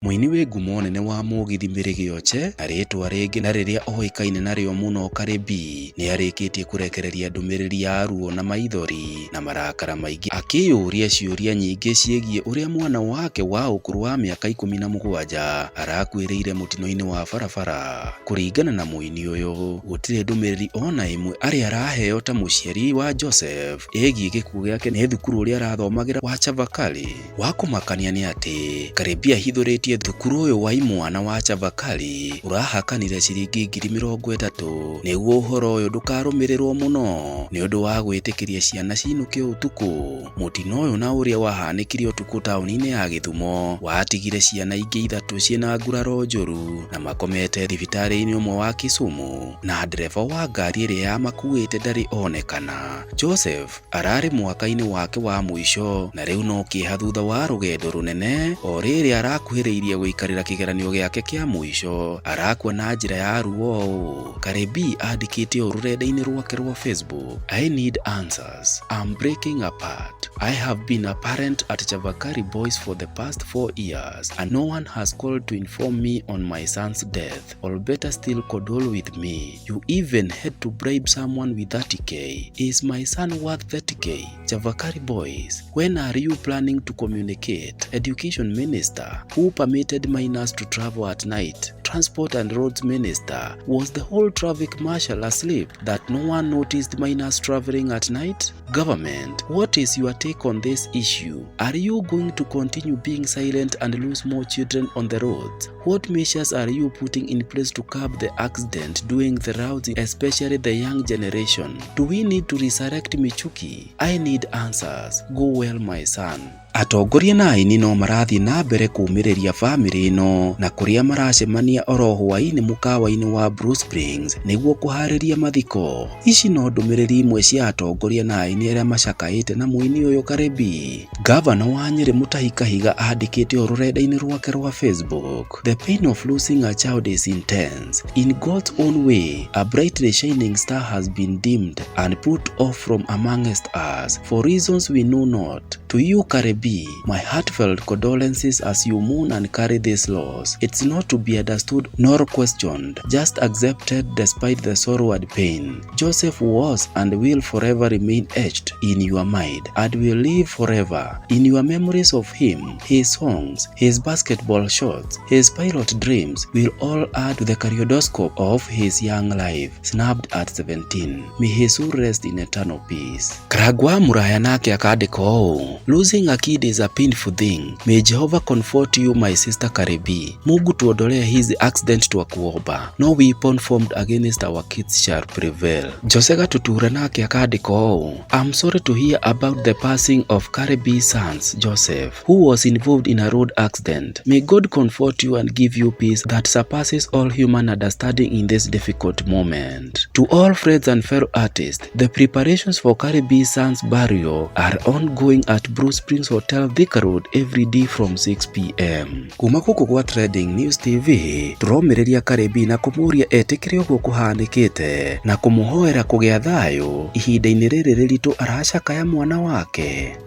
Muini we ngumo nene wa mugithi Mirigioche na ritwa ringi na riria oikaine nario muno Kareh ni arikitie kurekereria Ndumiriri ya ruo na Maithori na marakara maingi akiyuria ciuria nyingi ciegie uria mwana wake wa ukuru wa miaka 17 arakuiriire mutino-ini wa barabara. Kuringana na muini uyu gutire Ndumiriri ona imwe ari araheo ta muciari wa Joseph egie gikuo giake ni thukuru uria arathomagira wa Chavakali. Wa kumakania ni ati Kareh ahithuritie thukuru uyu wa imwana wa Chavakali urahakanire ciringi 30,000 niguo uhoro uyu ndukarumirirwo muno ni undu wa gwitikiria ciana ciinuke utuku. Mutino uyu na uria wahanikire utuku tauni-ini ya Githumo watigire ciana ingi 3 ciina nguraro njuru na makomete thibitari-ini umwe wa Kisumu, na ndereba wa ngari iria yamakuite ndari onekana. Joseph arari mwaka-ini wake wa mwisho na riu no Kieha thutha wa rugendo runene o riri arakuhiriirie guikarira kigeranio giake kia mwisho arakua na njira ya ruo. Kareh andikite rurenda-ini rwake rwa Facebook, I need answers, I'm breaking apart, I have been a parent at Chavakali Boys for the past 4 years and no one has called to inform me on my son's death, or better still condole with me. You even had to bribe someone with 30k. Is my son worth 30k? Chavakali Boys, when are you planning to communicate? Education Minister, who permitted minors to travel at night? Transport and Roads Minister, was the whole traffic marshal asleep that no one noticed minors traveling at night? Government, what is your take on this issue? Are you going to continue being silent and lose more children on the roads? What measures are you putting in place to curb the accident doing the routes, especially the young generation? Do we need to resurrect Michuki? I need answers. Go well, my son. Atongoria na aini no marathi na mbere kumiriria family ino na kuria maracemania oro hwaini mukawa-ini wa Bruce Springs niguo kuhariria mathiko. Ici no ndumiriri imwe cia atongoria na aini aria macakaite na muini uyu Kareh. Governor wa Nyeri Mutahi Kahiga andikite rurenda-ini rwake rwa Facebook, the pain of losing a child is intense. In God's own way, a brightly shining star has been dimmed and put off from amongst us for reasons we know not. To you, Kareh, my heartfelt condolences as you mourn and carry this loss. It's not to be understood nor questioned, just accepted despite the sorrow and pain. Joseph was and will forever remain etched in your mind and will live forever in your memories of him. His songs, his basketball shots, his pilot dreams will all add to the kaleidoscope of his young life, snapped at 17. May his soul rest in eternal peace. Karagwa muraya nake akandika ũũ, losing a kid is a painful thing. May Jehovah comfort you, my sister Kareh. Mungu tuondolee hizi accident twakuomba. No weapon formed against our kids shall prevail. Josega tutura nake akandika ũũ, I'm sorry to hear about the passing of Kareh's son Joseph, who was involved in a road accident. May God comfort you and give you peace that surpasses all human understanding in this difficult moment. To all friends and fellow artists, the preparations for Kareh's son's burial are ongoing at Bruce Springs Hotel Thika Road every day from 6 p.m. Kuma guku gwa Trending News TV turomiriria Kareh na kumuria etikire uguo kuhanikite na kumuhoera kugia thayo ihinda-ini riri riritu aracakaya mwana wake.